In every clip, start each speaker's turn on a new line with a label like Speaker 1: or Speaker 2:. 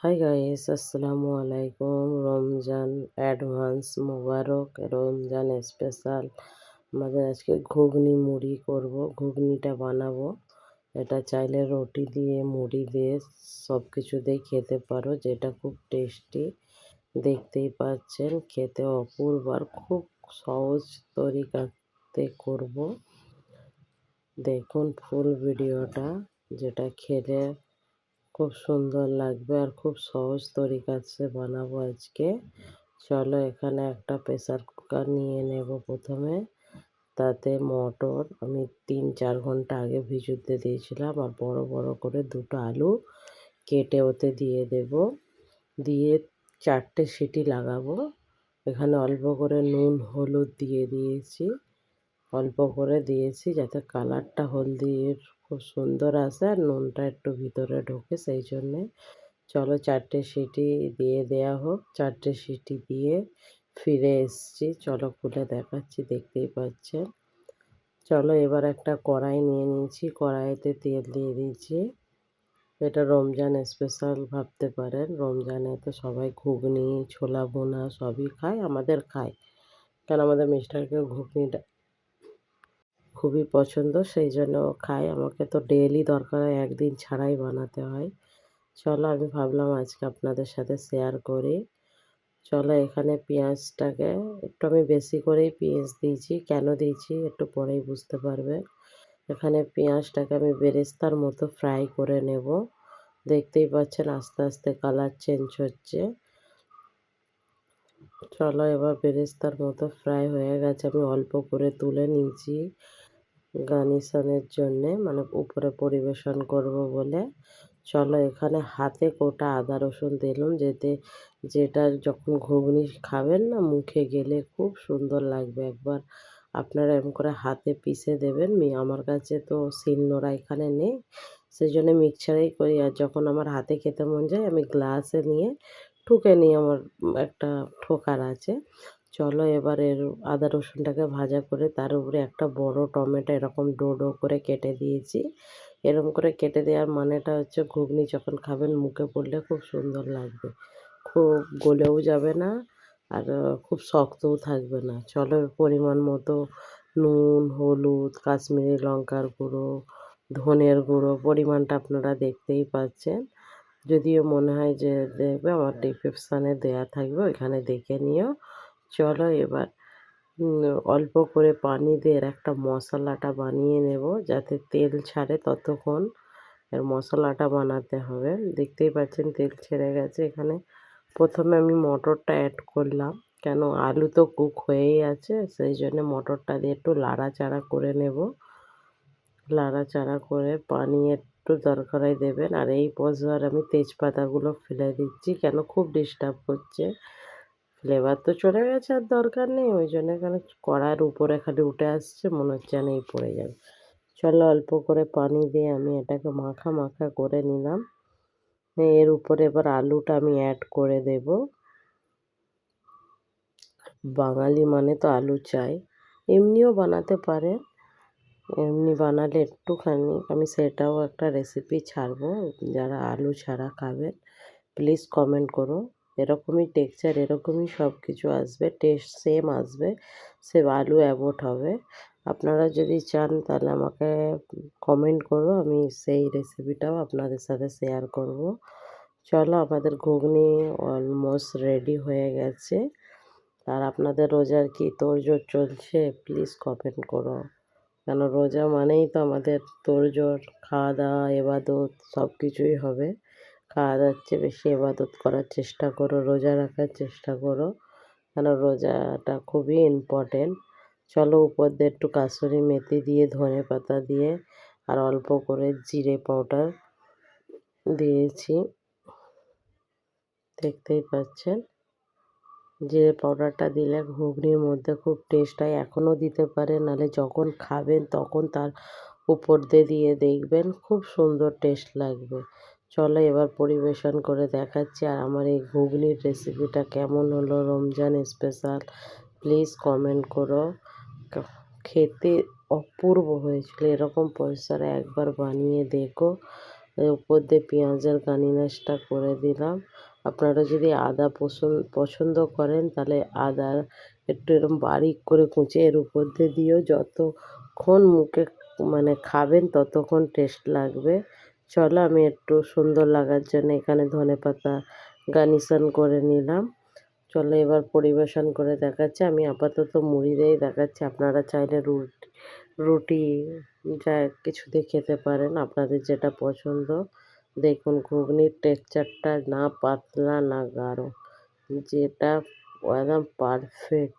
Speaker 1: Hi guys, আসসালামু আলাইকুম। Ramzan advance মোবারক। Ramzan special আমাদের আজকে ঘুগনি মুড়ি করব। ঘুগনিটা বানাবো, এটা চাইলে রুটি দিয়ে মুড়ি দিয়ে সব কিছু দিয়ে খেতে পারো, যেটা খুব টেস্টি। দেখতেই পাচ্ছেন, খেতে অপূর্ব আর খুব সহজ তরিকাতে করব। দেখুন ফুল ভিডিওটা, যেটা খেলে খুব সুন্দর লাগবে আর খুব সহজ তরিকাতে বানাবো আজকে। চলো, এখানে একটা প্রেসার কুকার নিয়ে নেব প্রথমে। তাতে মটর আমি 3-4 ঘন্টা আগে ভিজুতে দিয়েছিলাম, আর বড় বড় করে দুটো আলু কেটে ওতে দিয়ে দেব। দিয়ে 4টে সিটি লাগাবো। এখানে অল্প করে নুন হলুদ দিয়ে দিয়েছি, অল্প করে দিয়েছি যাতে কালারটা হলদির খুব সুন্দর আসে আর নুনটা একটু ভিতরে ঢোকে, সেই জন্যে। চলো 4টে সিটি দিয়ে দেয়া হোক। 4টে সিটি দিয়ে ফিরে এসছি, চলো খুলে দেখাচ্ছি, দেখতেই পাচ্ছেন। চলো, এবার একটা কড়াই নিয়ে নিয়েছি, কড়াইতে তেল দিয়ে দিয়েছি। এটা রমজান স্পেশাল ভাবতে পারেন, রমজানে তো সবাই ঘুগনি ছোলা বোনা সবই খায়, আমাদের খায়, কারণ আমাদের মিস্টারকে ঘুগনিটা খুবই পছন্দ, সেই জন্য ও খায়। আমাকে তো ডেইলি দরকার হয়, একদিন ছাড়াই বানাতে হয়। চলো, আমি ভাবলাম আজকে আপনাদের সাথে শেয়ার করি। চলো, এখানে পেঁয়াজটাকে একটু আমি বেশি করেই পেঁয়াজ দিয়েছি, কেন দিয়েছি একটু পরেই বুঝতে পারবে। এখানে পেঁয়াজটাকে আমি বেরেস্তার মতো ফ্রাই করে নেব। দেখতেই পাচ্ছেন আস্তে আস্তে কালার চেঞ্জ হচ্ছে। চলো, এবার বেরেস্তার মতো ফ্রাই হয়ে গেছে, আমি অল্প করে তুলে নিয়েছি গার্নিশনের জন্যে, মানে উপরে পরিবেশন করব বলে। চলো, এখানে হাতে কোটা আদা রসুন দিলাম, যেটা যখন ঘুগনি খাবেন না, মুখে গেলে খুব সুন্দর লাগবে। একবার আপনারা এরকম করে হাতে পিষে দেবেন। আমার কাছে তো শিলনোড়া এখানে নেই, সেই জন্য মিক্সচারেই করি। আর যখন আমার হাতে খেতে মন যায়, আমি গ্লাসে নিয়ে ঠুকে নিই, আমার একটা ঠোকার আছে। চলো, এবার এর আদা রসুনটাকে ভাজা করে তার উপরে একটা বড় টমেটো এরকম ডো ডো করে কেটে দিয়েছি। এরকম করে কেটে দেওয়ার মানেটা হচ্ছে ঘুগনি যখন খাবেন মুখে পড়লে খুব সুন্দর লাগবে, খুব গলেও যাবে না আর খুব শক্তও থাকবে না। চলো, পরিমাণ মতো নুন হলুদ কাশ্মীরি লঙ্কার গুঁড়ো ধনের গুঁড়ো পরিমাণটা আপনারা দেখতেই পাচ্ছেন। যদিও মনে হয় যে দেখবে আমার ডিসক্রিপশানে দেয়া থাকবে, ওইখানে দেখে নিও। চলো, এবার অল্প করে পানি দিয়ে এর একটা মশলাটা বানিয়ে নেব, যাতে তেল ছাড়ে ততক্ষণ এর মশলাটা বানাতে হবে। দেখতেই পাচ্ছেন তেল ছেড়ে গেছে। এখানে প্রথমে আমি মটরটা অ্যাড করলাম, কেন আলু তো কুক হয়েই আছে, সেই জন্য মটরটা দিয়ে একটু লাড়াচাড়া করে নেব। লাড়াচাড়া করে পানি একটু দরকারাই দেবেন। আর এই পর্যায়ে আমি তেজপাতাগুলো ফেলে দিচ্ছি, কেন খুব ডিস্টার্ব করছে। ফ্লেভার তো চলে গেছে, আর দরকার নেই, ওই জন্য এখানে কড়ার উপরে খালি উঠে আসছে, মনে হচ্ছে যেন এই পড়ে যাবে। চলো, অল্প করে পানি দিয়ে আমি এটাকে মাখা মাখা করে নিলাম। এর উপরে এবার আলুটা আমি অ্যাড করে দেব। বাঙালি মানে তো আলু চাই, এমনিও বানাতে পারেন। এমনি বানালে একটুখানি আমি সেটাও একটা রেসিপি ছাড়বো, যারা আলু ছাড়া খাবেন প্লিজ কমেন্ট করো। এরকমই টেক্সচার, এরকমই সব কিছু আসবে, টেস্ট সেম আসবে, সে আলু অ্যাভয়েড হবে। আপনারা যদি চান তাহলে আমাকে কমেন্ট করো, আমি সেই রেসিপিটাও আপনাদের সাথে শেয়ার করব। চলো, আমাদের ঘুগনি অলমোস্ট রেডি হয়ে গেছে। আর আপনাদের রোজার কি তোড়জোড় চলছে প্লিজ কমেন্ট করো, কেন রোজা মানেই তো আমাদের তোড়জোড়, খাওয়া দাওয়া এবাদত সব কিছুই হবে। খাওয়া দাওয়ার চেয়ে বেশি এবাদত করার চেষ্টা করো, রোজা রাখার চেষ্টা করো, কেন রোজাটা খুবই ইম্পর্টেন্ট। চলো, উপর দিয়ে একটু কাসুরি মেথি দিয়ে ধনে পাতা দিয়ে আর অল্প করে জিরে পাউডার দিয়েছি, দেখতেই পাচ্ছেন। জিরে পাউডারটা দিলে ঘুগনির মধ্যে খুব টেস্ট হয়, এখনও দিতে পারেন, নাহলে যখন খাবেন তখন তার উপর দিয়ে দিয়ে দেখবেন, খুব সুন্দর টেস্ট লাগবে। চলো, এবার পরিবেশন করে দেখাচ্ছি। আর আমার এই ঘুগনির রেসিপিটা কেমন হলো রমজান স্পেশাল প্লিজ কমেন্ট করো। খেতে অপূর্ব হয়েছিল, এরকম পরিসরে একবার বানিয়ে দেখো, এর উপর দিয়ে পেঁয়াজের গার্নিশটা করে দিলাম। আপনারা যদি আদা পছন্দ করেন তাহলে আদা একটু এরকম বারিক করে কুঁচে এর উপর দিয়ে দিয়েও যতক্ষণ মুখে মানে খাবেন ততক্ষণ টেস্ট লাগবে। চলো আমি একটু সুন্দর লাগার জন্য এখানে ধনেপাতা গার্নিশন করে নিলাম। চলো এবার পরিবেশন করে দেখাচ্ছি। আমি আপাতত মুড়ি দিয়েই দেখাচ্ছি, আপনারা চাইলে রুটি যা কিছু দিয়ে খেতে পারেন, আপনাদের যেটা পছন্দ। দেখুন ঘুগনির টেক্সচারটা না পাতলা না গাঢ়, যেটা একদম পারফেক্ট।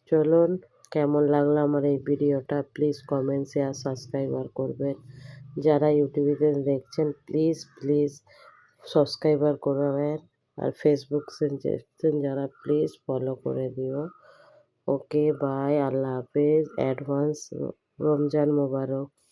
Speaker 1: চলুন, কেমন লাগলো আমার এই ভিডিওটা প্লিজ কমেন্ট শেয়ার সাবস্ক্রাইবার করবেন। যারা ইউটিউবে দেখছেন প্লিজ সাবস্ক্রাইবার করবেন। আর ফেসবুক দেখছেন যারা প্লিজ ফলো করে দিও। ওকে বাই, আল্লাহ হাফেজ, অ্যাডভান্স রমজান মোবারক।